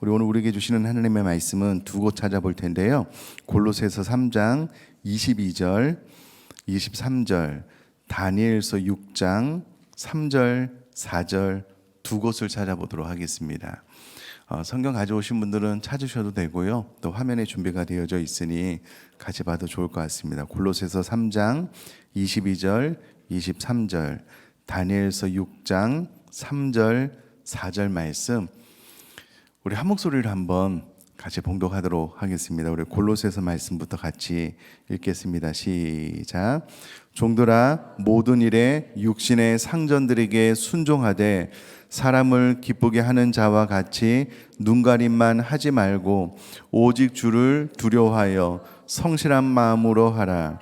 우리 오늘 우리에게 주시는 하나님의 말씀은 두 곳 찾아볼 텐데요. 골로새서 3장 22절, 23절, 다니엘서 6장 3절, 4절 두 곳을 찾아보도록 하겠습니다. 성경 가져오신 분들은 찾으셔도 되고요. 또 화면에 준비가 되어져 있으니 같이 봐도 좋을 것 같습니다. 골로새서 3장 22절, 23절, 다니엘서 6장 3절, 4절 말씀 우리 한 목소리를 한번 같이 봉독하도록 하겠습니다. 우리 골로새서 말씀부터 같이 읽겠습니다. 시작. 종들아 모든 일에 육신의 상전들에게 순종하되 사람을 기쁘게 하는 자와 같이 눈가림만 하지 말고 오직 주를 두려워하여 성실한 마음으로 하라.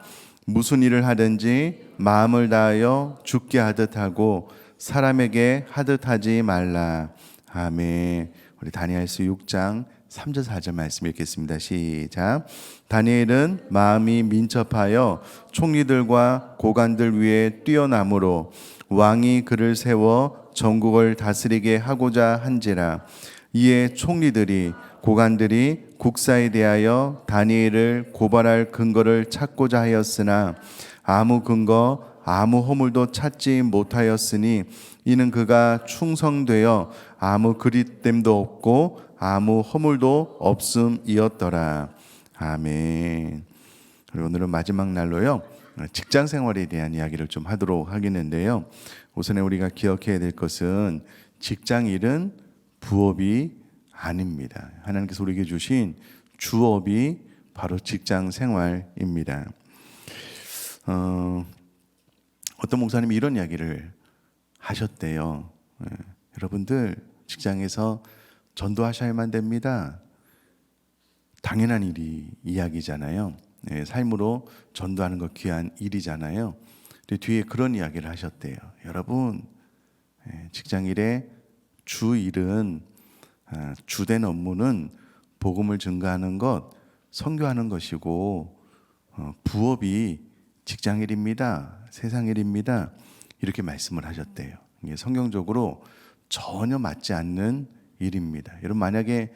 무슨 일을 하든지 마음을 다하여 주께 하듯 하고 사람에게 하듯 하지 말라. 아멘. 우리 다니엘서 6장 3절 4절 말씀 읽겠습니다. 시작. 다니엘은 마음이 민첩하여 총리들과 고관들 위에 뛰어나므로 왕이 그를 세워 전국을 다스리게 하고자 한지라. 이에 총리들이 고관들이 국사에 대하여 다니엘을 고발할 근거를 찾고자 하였으나 아무 근거 아무 허물도 찾지 못하였으니 이는 그가 충성되어 아무 그릇됨도 없고 아무 허물도 없음이었더라. 아멘. 오늘은 마지막 날로요. 직장 생활에 대한 이야기를 좀 하도록 하겠는데요. 우선에 우리가 기억해야 될 것은 직장 일은 부업이 아닙니다. 하나님께서 우리에게 주신 주업이 바로 직장 생활입니다. 어떤 목사님이 이런 이야기를 하셨대요. 여러분들 직장에서 전도하셔야만 됩니다. 당연한 일이 이야기잖아요. 삶으로 전도하는 거 귀한 일이잖아요. 근데 뒤에 그런 이야기를 하셨대요. 여러분 직장일의 주일은 주된 업무는 복음을 증거하는 것, 선교하는 것이고 부업이 직장일입니다. 세상일입니다. 이렇게 말씀을 하셨대요. 이게 성경적으로 전혀 맞지 않는 일입니다. 여러분 만약에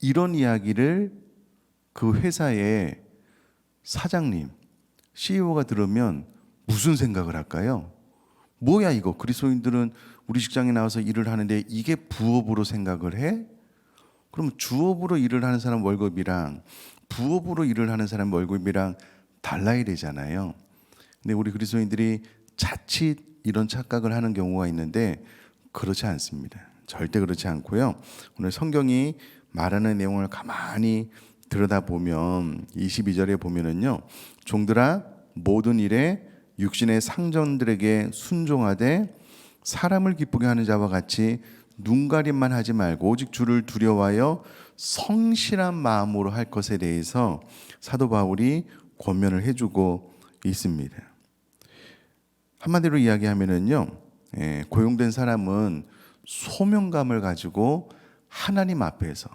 이런 이야기를 그 회사의 사장님, CEO가 들으면 무슨 생각을 할까요? 뭐야 이거 그리스도인들은 우리 직장에 나와서 일을 하는데 이게 부업으로 생각을 해? 그럼 주업으로 일을 하는 사람 월급이랑 부업으로 일을 하는 사람 월급이랑 달라야 되잖아요. 근데 우리 그리스도인들이 자칫 이런 착각을 하는 경우가 있는데 그렇지 않습니다. 절대 그렇지 않고요. 오늘 성경이 말하는 내용을 가만히 들여다보면 22절에 보면은요. 종들아 모든 일에 육신의 상전들에게 순종하되 사람을 기쁘게 하는 자와 같이 눈가림만 하지 말고 오직 주를 두려워하여 성실한 마음으로 할 것에 대해서 사도 바울이 권면을 해주고 있습니다. 한마디로 이야기하면은요, 고용된 사람은 소명감을 가지고 하나님 앞에서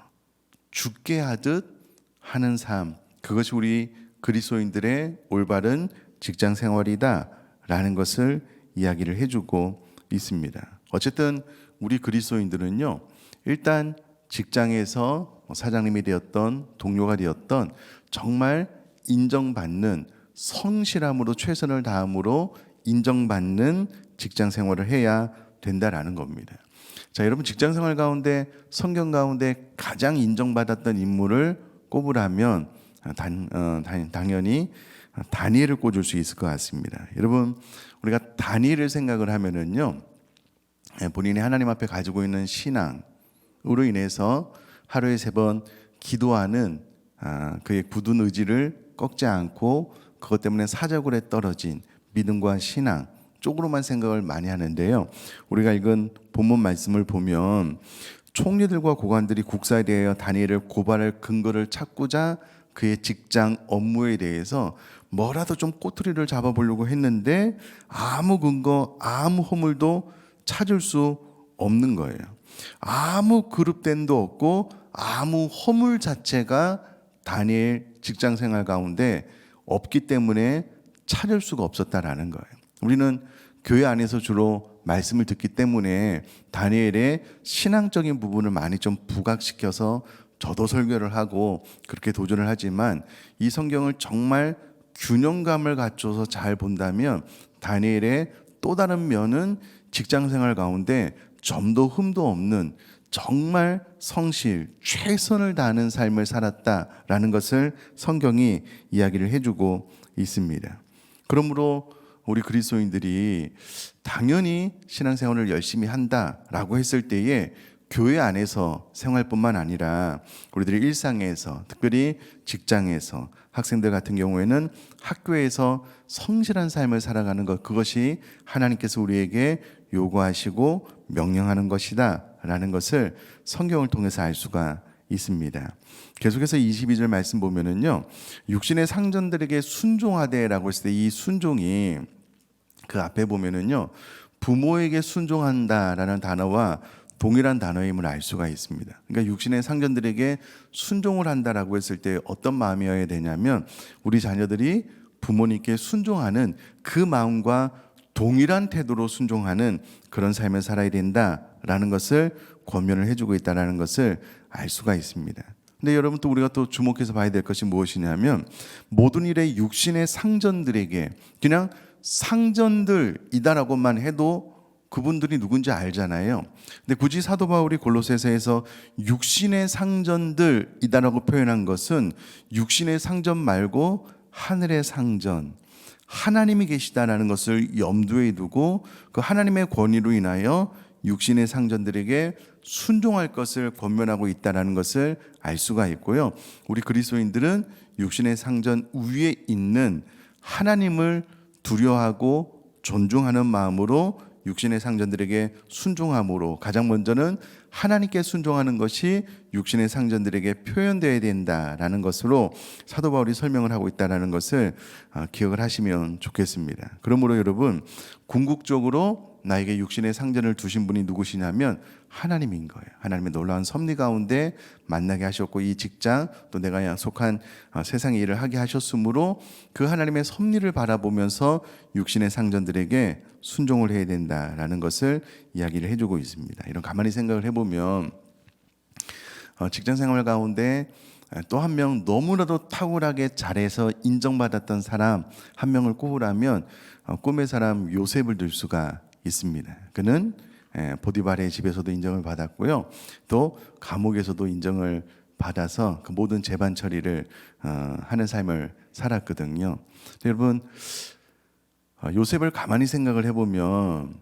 죽게 하듯 하는 삶, 그것이 우리 그리스도인들의 올바른 직장 생활이다라는 것을 이야기를 해주고 있습니다. 어쨌든 우리 그리스도인들은요, 일단 직장에서 사장님이 되었던 동료가 되었던 정말 인정받는 성실함으로 최선을 다함으로 인정받는 직장 생활을 해야 된다라는 겁니다. 자, 여러분 직장 생활 가운데 성경 가운데 가장 인정받았던 인물을 꼽으라면 당연히 다니엘을 꼽을 수 있을 것 같습니다. 여러분 우리가 다니엘을 생각을 하면은요, 본인이 하나님 앞에 가지고 있는 신앙으로 인해서 하루에 3번 기도하는 그의 굳은 의지를 꺾지 않고 그것 때문에 사자굴에 떨어진 믿음과 신앙 쪽으로만 생각을 많이 하는데요. 우리가 읽은 본문 말씀을 보면 총리들과 고관들이 국사에 대하여 다니엘을 고발할 근거를 찾고자 그의 직장 업무에 대해서 뭐라도 좀 꼬투리를 잡아보려고 했는데 아무 근거, 아무 허물도 찾을 수 없는 거예요. 아무 그룹됨도 없고 아무 허물 자체가 다니엘 직장 생활 가운데 없기 때문에 찾을 수가 없었다라는 거예요. 우리는 교회 안에서 주로 말씀을 듣기 때문에 다니엘의 신앙적인 부분을 많이 좀 부각시켜서 저도 설교를 하고 그렇게 도전을 하지만 이 성경을 정말 균형감을 갖춰서 잘 본다면 다니엘의 또 다른 면은 직장생활 가운데 점도 흠도 없는 정말 성실, 최선을 다하는 삶을 살았다라는 것을 성경이 이야기를 해주고 있습니다. 그러므로 우리 그리스도인들이 당연히 신앙생활을 열심히 한다라고 했을 때에 교회 안에서 생활뿐만 아니라 우리들이 일상에서, 특별히 직장에서, 학생들 같은 경우에는 학교에서 성실한 삶을 살아가는 것, 그것이 하나님께서 우리에게 요구하시고 명령하는 것이다 라는 것을 성경을 통해서 알 수가 있습니다. 계속해서 22절 말씀 보면은요, 육신의 상전들에게 순종하되라고 했을 때 이 순종이 그 앞에 보면은요, 부모에게 순종한다라는 단어와 동일한 단어임을 알 수가 있습니다. 그러니까 육신의 상전들에게 순종을 한다라고 했을 때 어떤 마음이어야 되냐면 우리 자녀들이 부모님께 순종하는 그 마음과 동일한 태도로 순종하는 그런 삶을 살아야 된다라는 것을 권면을 해주고 있다는 것을 알 수가 있습니다. 근데 여러분 또 우리가 또 주목해서 봐야 될 것이 무엇이냐면 모든 일에 육신의 상전들에게 그냥 상전들이다라고만 해도 그분들이 누군지 알잖아요. 근데 굳이 사도 바울이 골로새서에서 육신의 상전들이다라고 표현한 것은 육신의 상전 말고 하늘의 상전, 하나님이 계시다라는 것을 염두에 두고 그 하나님의 권위로 인하여 육신의 상전들에게 순종할 것을 권면하고 있다는 것을 알 수가 있고요. 우리 그리스도인들은 육신의 상전 위에 있는 하나님을 두려워하고 존중하는 마음으로 육신의 상전들에게 순종함으로 가장 먼저는 하나님께 순종하는 것이 육신의 상전들에게 표현되어야 된다라는 것으로 사도 바울이 설명을 하고 있다는 것을 기억을 하시면 좋겠습니다. 그러므로 여러분 궁극적으로 나에게 육신의 상전을 두신 분이 누구시냐면 하나님인 거예요. 하나님의 놀라운 섭리 가운데 만나게 하셨고 이 직장 또 내가 속한 세상의 일을 하게 하셨으므로 그 하나님의 섭리를 바라보면서 육신의 상전들에게 순종을 해야 된다라는 것을 이야기를 해주고 있습니다. 이런 가만히 생각을 해보면 직장생활 가운데 또 한 명 너무나도 탁월하게 잘해서 인정받았던 사람 한 명을 꼽으라면 꿈의 사람 요셉을 들 수가 있습니다. 그는 보디발의 집에서도 인정을 받았고요. 또 감옥에서도 인정을 받아서 그 모든 재반 처리를 하는 삶을 살았거든요. 여러분 요셉을 가만히 생각을 해보면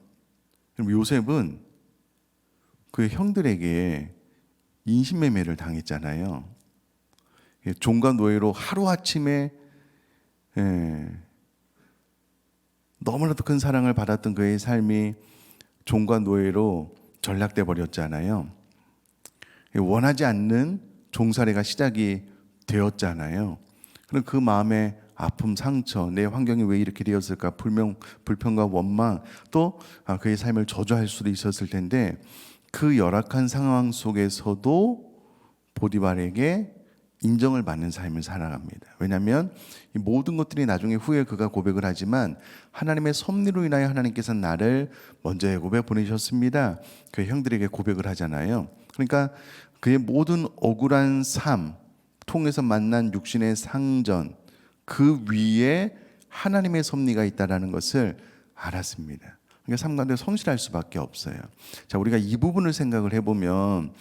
요셉은 그 형들에게 인신매매를 당했잖아요. 종과 노예로 하루아침에 너무나도 큰 사랑을 받았던 그의 삶이 종과 노예로 전락돼 버렸잖아요. 원하지 않는 종살이가 시작이 되었잖아요. 그럼 그 마음의 아픔, 상처, 내 환경이 왜 이렇게 되었을까? 불평과 원망, 또 그의 삶을 저주할 수도 있었을 텐데 그 열악한 상황 속에서도 보디발에게 인정을 받는 삶을 살아갑니다. 왜냐하면 이 모든 것들이 나중에 후에 그가 고백을 하지만 하나님의 섭리로 인하여 하나님께서 나를 먼저 애굽에 보내셨습니다. 그 형들에게 고백을 하잖아요. 그러니까 그의 모든 억울한 삶 통해서 만난 육신의 상전 그 위에 하나님의 섭리가 있다라는 것을 알았습니다. 그러니까 삶 가운데 성실할 수밖에 없어요. 자, 우리가 이 부분을 생각을 해보면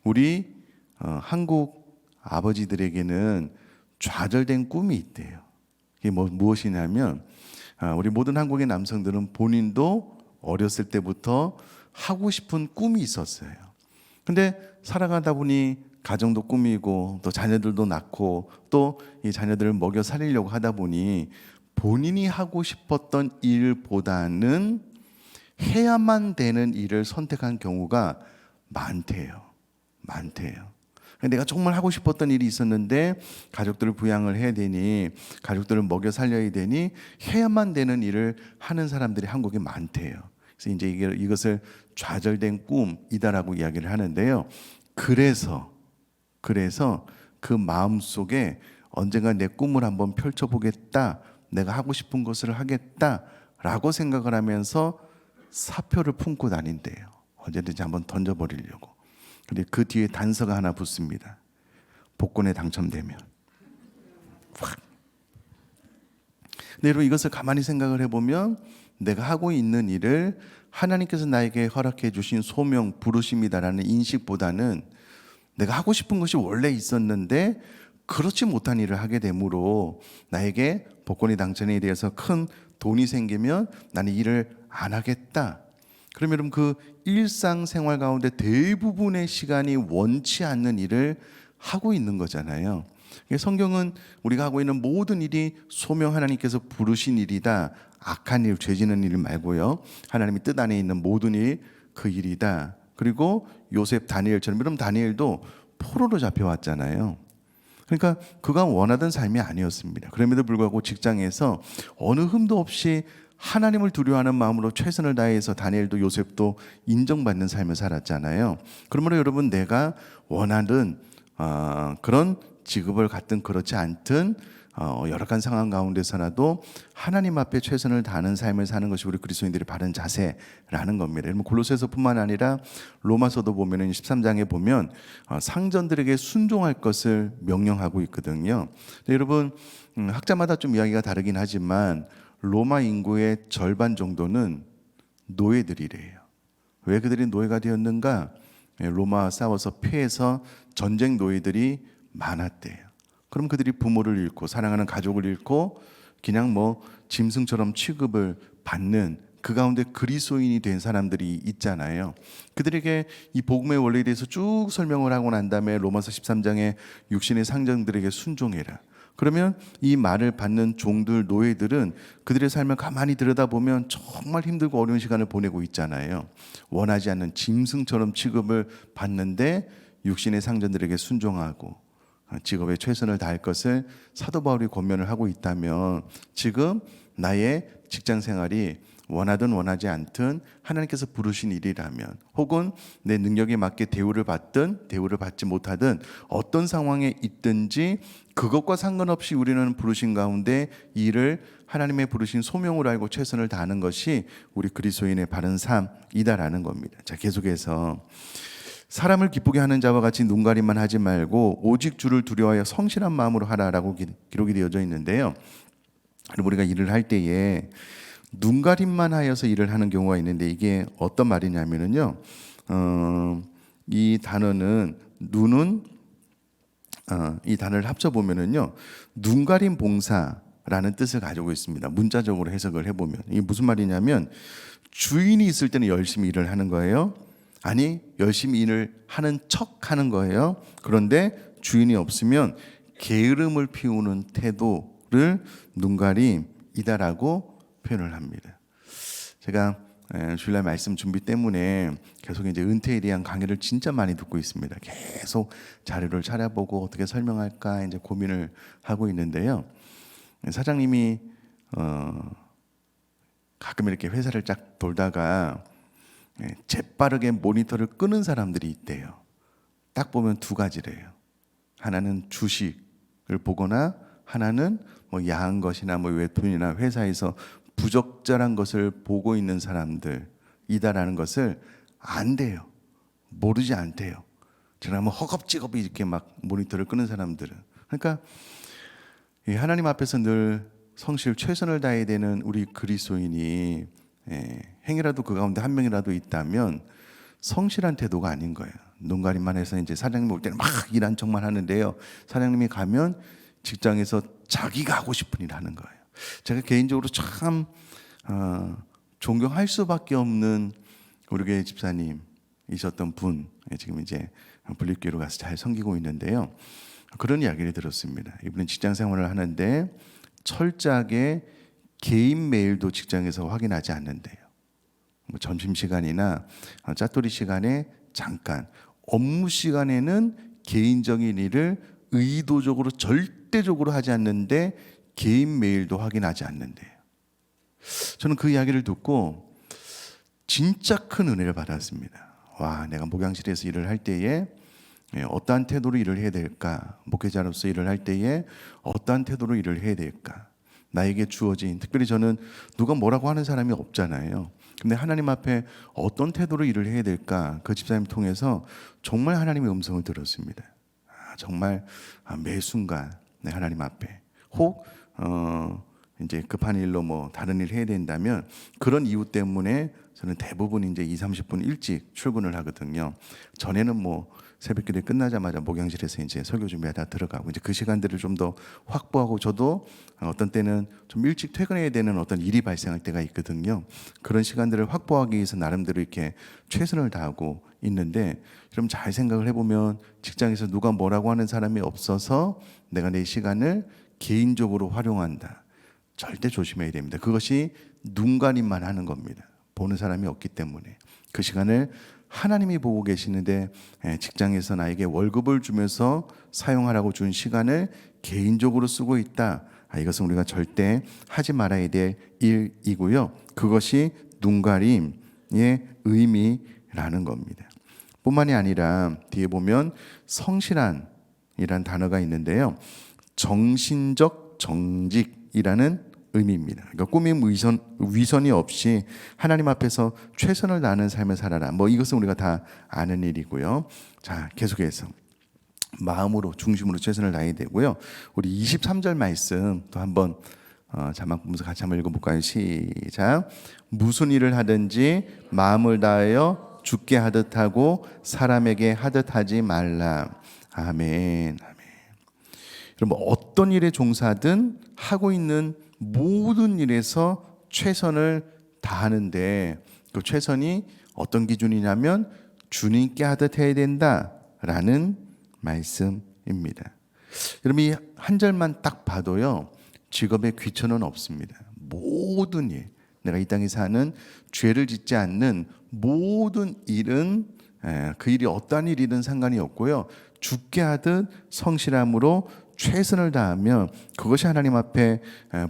우리 한국 아버지들에게는 좌절된 꿈이 있대요. 이게 무엇이냐면 우리 모든 한국의 남성들은 본인도 어렸을 때부터 하고 싶은 꿈이 있었어요. 근데 살아가다 보니 가정도 꾸미고 또 자녀들도 낳고 또 이 자녀들을 먹여 살리려고 하다 보니 본인이 하고 싶었던 일보다는 해야만 되는 일을 선택한 경우가 많대요. 내가 정말 하고 싶었던 일이 있었는데 가족들을 부양을 해야 되니 가족들을 먹여 살려야 되니 해야만 되는 일을 하는 사람들이 한국에 많대요. 그래서 이제 이것을 좌절된 꿈이다라고 이야기를 하는데요. 그래서 그 마음 속에 언젠가 내 꿈을 한번 펼쳐보겠다, 내가 하고 싶은 것을 하겠다라고 생각을 하면서 사표를 품고 다닌대요. 언제든지 한번 던져버리려고. 근데 그 뒤에 단서가 하나 붙습니다. 복권에 당첨되면. 확. 근데 여러분, 이것을 가만히 생각을 해보면 내가 하고 있는 일을 하나님께서 나에게 허락해 주신 소명, 부르심이다라는 인식보다는 내가 하고 싶은 것이 원래 있었는데 그렇지 못한 일을 하게 되므로 나에게 복권이 당첨이 되어서 큰 돈이 생기면 나는 일을 안 하겠다. 그러면 여러분, 그 일상생활 가운데 대부분의 시간이 원치 않는 일을 하고 있는 거잖아요. 성경은 우리가 하고 있는 모든 일이 소명 하나님께서 부르신 일이다. 악한 일, 죄 짓는 일 말고요. 하나님이 뜻 안에 있는 모든 일, 그 일이다. 그리고 요셉, 다니엘처럼, 여러분 다니엘도 포로로 잡혀왔잖아요. 그러니까 그가 원하던 삶이 아니었습니다. 그럼에도 불구하고 직장에서 어느 흠도 없이 하나님을 두려워하는 마음으로 최선을 다해서 다니엘도 요셉도 인정받는 삶을 살았잖아요. 그러므로 여러분, 내가 원하는 그런 직업을 갖든 그렇지 않든 열악한 상황 가운데서라도 하나님 앞에 최선을 다하는 삶을 사는 것이 우리 그리스도인들의 바른 자세라는 겁니다. 골로새서뿐만 아니라 로마서도 보면은 13장에 보면 상전들에게 순종할 것을 명령하고 있거든요. 근데 여러분, 학자마다 좀 이야기가 다르긴 하지만 로마 인구의 절반 정도는 노예들이래요. 왜 그들이 노예가 되었는가? 로마와 싸워서 패해서 전쟁 노예들이 많았대요. 그럼 그들이 부모를 잃고 사랑하는 가족을 잃고 그냥 뭐 짐승처럼 취급을 받는 그 가운데 그리스도인이 된 사람들이 있잖아요. 그들에게 이 복음의 원리에 대해서 쭉 설명을 하고 난 다음에 로마서 13장에 육신의 상전들에게 순종해라. 그러면 이 말을 받는 종들, 노예들은 그들의 삶을 가만히 들여다보면 정말 힘들고 어려운 시간을 보내고 있잖아요. 원하지 않는 짐승처럼 취급을 받는데 육신의 상전들에게 순종하고 직업에 최선을 다할 것을 사도 바울이 권면을 하고 있다면, 지금 나의 직장 생활이 원하든 원하지 않든 하나님께서 부르신 일이라면, 혹은 내 능력에 맞게 대우를 받든 대우를 받지 못하든 어떤 상황에 있든지 그것과 상관없이 우리는 부르신 가운데 이 일을 하나님의 부르신 소명으로 알고 최선을 다하는 것이 우리 그리스도인의 바른 삶이다라는 겁니다. 자, 계속해서 사람을 기쁘게 하는 자와 같이 눈가림만 하지 말고 오직 주를 두려워하여 성실한 마음으로 하라라고 기록이 되어져 있는데요. 우리가 일을 할 때에 눈가림만 하여서 일을 하는 경우가 있는데, 이게 어떤 말이냐면요, 이 단어는 눈은 이 단어를 합쳐 보면은요, 눈가림 봉사라는 뜻을 가지고 있습니다. 문자적으로 해석을 해보면 이게 무슨 말이냐면, 주인이 있을 때는 열심히 일을 하는 거예요. 아니, 열심히 일을 하는 척 하는 거예요. 그런데 주인이 없으면 게으름을 피우는 태도를 눈가림이다라고 표현을 합니다. 제가 주일날 말씀 준비 때문에 계속 이제 은퇴에 대한 강의를 진짜 많이 듣고 있습니다. 계속 자료를 찾아보고 어떻게 설명할까 이제 고민을 하고 있는데요. 사장님이 가끔 이렇게 회사를 쫙 돌다가 재빠르게 모니터를 끄는 사람들이 있대요. 딱 보면 두 가지래요. 하나는 주식을 보거나, 하나는 뭐 야한 것이나 뭐 웹툰이나 회사에서 부적절한 것을 보고 있는 사람들이다라는 것을 안대요. 모르지 않대요. 제가 뭐 허겁지겁이 이렇게 막 모니터를 끄는 사람들은. 그러니까 하나님 앞에서 늘 성실 최선을 다해야 되는 우리 그리스도인이 행이라도 그 가운데 한 명이라도 있다면 성실한 태도가 아닌 거예요. 눈가림만 해서 이제 사장님 올 때는 막 일한 척만 하는데요, 사장님이 가면 직장에서 자기가 하고 싶은 일 하는 거예요. 제가 개인적으로 참 존경할 수밖에 없는 우리 교회 집사님이셨던 분, 지금 이제 분립교회로 가서 잘 섬기고 있는데요, 그런 이야기를 들었습니다. 이분은 직장 생활을 하는데 철저하게 개인 메일도 직장에서 확인하지 않는데요. 뭐 점심시간이나 짜투리 시간에 잠깐, 업무 시간에는 개인적인 일을 의도적으로 절대적으로 하지 않는데 개인 메일도 확인하지 않는데요. 저는 그 이야기를 듣고 진짜 큰 은혜를 받았습니다. 와, 내가 목양실에서 일을 할 때에 어떠한 태도로 일을 해야 될까? 목회자로서 일을 할 때에 어떠한 태도로 일을 해야 될까? 나에게 주어진, 특별히 저는 누가 뭐라고 하는 사람이 없잖아요. 근데 하나님 앞에 어떤 태도로 일을 해야 될까? 그 집사님 통해서 정말 하나님의 음성을 들었습니다. 정말 매 순간 하나님 앞에 혹 이제 급한 일로 뭐 다른 일 해야 된다면 그런 이유 때문에 저는 대부분 이제 20-30분 일찍 출근을 하거든요. 전에는 뭐 새벽기도 끝나자마자 목양실에서 이제 설교 준비하다 들어가고 이제 그 시간들을 좀 더 확보하고 저도 어떤 때는 좀 일찍 퇴근해야 되는 어떤 일이 발생할 때가 있거든요. 그런 시간들을 확보하기 위해서 나름대로 이렇게 최선을 다하고 있는데 여러분 잘 생각을 해보면 직장에서 누가 뭐라고 하는 사람이 없어서 내가 내 시간을 개인적으로 활용한다. 절대 조심해야 됩니다. 그것이 눈가림만 하는 겁니다. 보는 사람이 없기 때문에 그 시간을 하나님이 보고 계시는데 직장에서 나에게 월급을 주면서 사용하라고 준 시간을 개인적으로 쓰고 있다. 이것은 우리가 절대 하지 말아야 될 일이고요. 그것이 눈가림의 의미라는 겁니다. 뿐만이 아니라 뒤에 보면 성실한이란 단어가 있는데요. 정신적 정직이라는 의미입니다. 그러니까 꾸밈 위선이 없이 하나님 앞에서 최선을 다하는 삶을 살아라. 뭐 이것은 우리가 다 아는 일이고요. 자, 계속해서 마음으로 중심으로 최선을 다해야 되고요. 우리 23절 말씀 또 한번 자막 보면서 같이 한번 읽어볼까요? 시작. 무슨 일을 하든지 마음을 다하여 주께 하듯 하고 사람에게 하듯 하지 말라. 아멘. 아멘. 여러분 어떤 일에 종사든 하고 있는 모든 일에서 최선을 다하는데 그 최선이 어떤 기준이냐면 주님께 하듯 해야 된다라는 말씀입니다. 여러분 이 한 절만 딱 봐도요 직업에 귀천은 없습니다. 모든 일 내가 이 땅에 사는 죄를 짓지 않는 모든 일은 그 일이 어떠한 일이든 상관이 없고요. 주께 하듯 성실함으로 최선을 다하면 그것이 하나님 앞에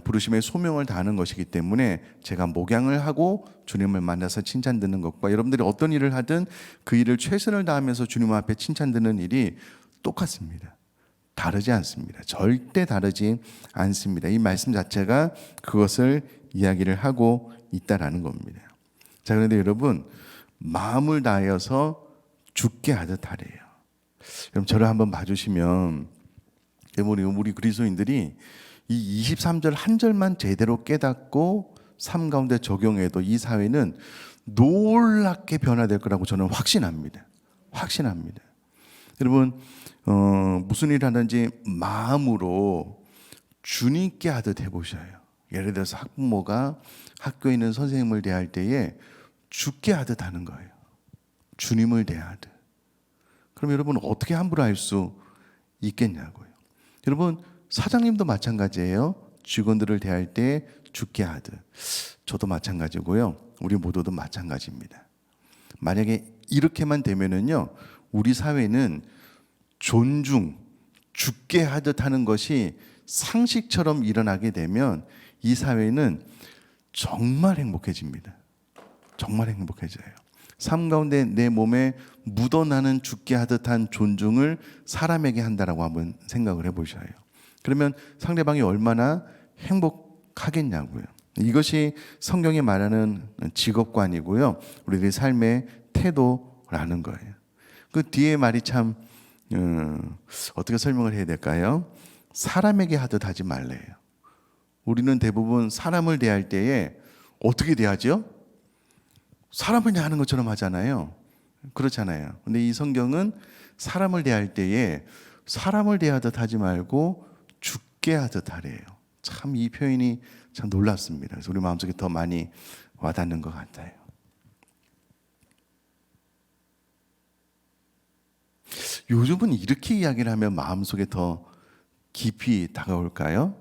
부르심의 소명을 다하는 것이기 때문에 제가 목양을 하고 주님을 만나서 칭찬 듣는 것과 여러분들이 어떤 일을 하든 그 일을 최선을 다하면서 주님 앞에 칭찬 듣는 일이 똑같습니다. 다르지 않습니다. 절대 다르지 않습니다. 이 말씀 자체가 그것을 이야기를 하고 있다라는 겁니다. 자, 그런데 여러분 마음을 다하여서 주께 하듯 하래요. 그럼 저를 한번 봐주시면 우리 그리스도인들이 이 23절 한 절만 제대로 깨닫고 삶 가운데 적용해도 이 사회는 놀랍게 변화될 거라고 저는 확신합니다. 확신합니다. 여러분 무슨 일 하든지 마음으로 주님께 하듯 해보셔요. 예를 들어서 학부모가 학교에 있는 선생님을 대할 때에 주께 하듯 하는 거예요. 주님을 대하듯. 그럼 여러분 어떻게 함부로 할 수 있겠냐고요. 여러분 사장님도 마찬가지예요. 직원들을 대할 때 주께 하듯. 저도 마찬가지고요. 우리 모두도 마찬가지입니다. 만약에 이렇게만 되면은요, 우리 사회는 존중, 주께 하듯 하는 것이 상식처럼 일어나게 되면 이 사회는 정말 행복해집니다. 정말 행복해져요. 삶 가운데 내 몸에 묻어나는 주께 하듯한 존중을 사람에게 한다라고 한번 생각을 해보셔요. 그러면 상대방이 얼마나 행복하겠냐고요. 이것이 성경이 말하는 직업관이고요. 우리들의 삶의 태도라는 거예요. 그 뒤에 말이 참 어떻게 설명을 해야 될까요? 사람에게 하듯 하지 말래요. 우리는 대부분 사람을 대할 때에 어떻게 대하죠? 사람을 대하는 것처럼 하잖아요. 그렇잖아요. 근데 이 성경은 사람을 대할 때에 사람을 대하듯 하지 말고 주께 하듯 하래요. 참 이 표현이 참 놀랍습니다. 그래서 우리 마음속에 더 많이 와닿는 것 같아요. 요즘은 이렇게 이야기를 하면 마음속에 더 깊이 다가올까요?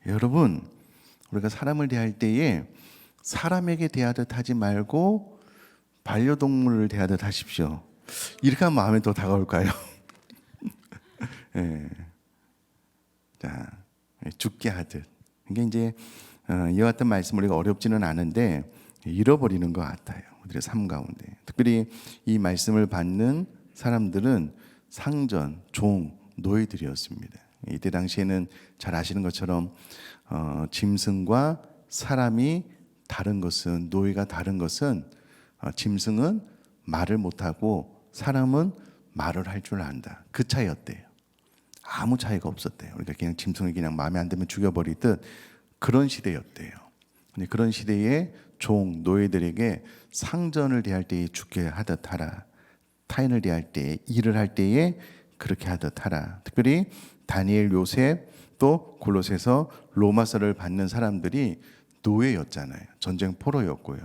여러분, 우리가 사람을 대할 때에 사람에게 대하듯 하지 말고 반려동물을 대하듯 하십시오. 이렇게 하면 마음에 더 다가올까요? 네. 자, 죽게 하듯. 이게 이제 이와 같은 말씀 우리가 어렵지는 않은데 잃어버리는 것 같아요. 우리의 삶 가운데. 특별히 이 말씀을 받는 사람들은 상전, 종, 노예들이었습니다. 이때 당시에는 잘 아시는 것처럼 짐승과 사람이 다른 것은 노예가 다른 것은 짐승은 말을 못하고 사람은 말을 할 줄 안다. 그 차이였대요. 아무 차이가 없었대요. 그러니까 그냥 짐승을 그냥 마음에 안 들면 죽여버리듯 그런 시대였대요. 근데 그런 시대에 종 노예들에게 상전을 대할 때에 죽게 하듯 하라. 타인을 대할 때 일을 할 때에 그렇게 하듯 하라. 특별히 다니엘, 요셉 또 골로새서 로마서를 받는 사람들이 노예였잖아요. 전쟁 포로였고요.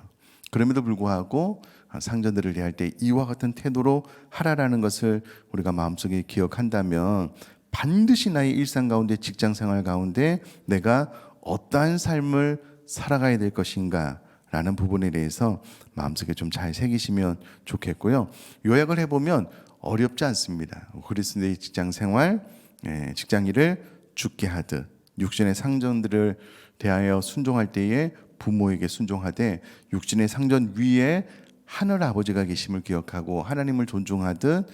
그럼에도 불구하고 상전들을 대할 때 이와 같은 태도로 하라라는 것을 우리가 마음속에 기억한다면 반드시 나의 일상 가운데 직장 생활 가운데 내가 어떠한 삶을 살아가야 될 것인가 라는 부분에 대해서 마음속에 좀 잘 새기시면 좋겠고요. 요약을 해보면 어렵지 않습니다. 그리스도의 직장 생활, 직장 일을 죽게 하듯 육신의 상전들을 대하여 순종할 때에 부모에게 순종하되 육신의 상전 위에 하늘 아버지가 계심을 기억하고 하나님을 존중하듯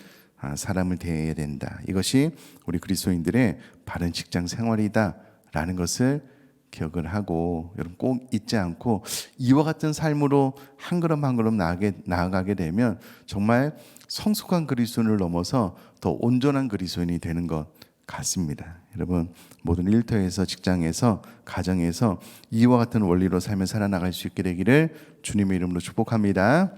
사람을 대해야 된다. 이것이 우리 그리스도인들의 바른 직장 생활이다라는 것을 기억을 하고 여러분 꼭 잊지 않고 이와 같은 삶으로 한 걸음 한 걸음 나아가게 되면 정말 성숙한 그리스도인을 넘어서 더 온전한 그리스도인이 되는 것 같습니다. 여러분 모든 일터에서 직장에서 가정에서 이와 같은 원리로 삶을 살아나갈 수 있게 되기를 주님의 이름으로 축복합니다.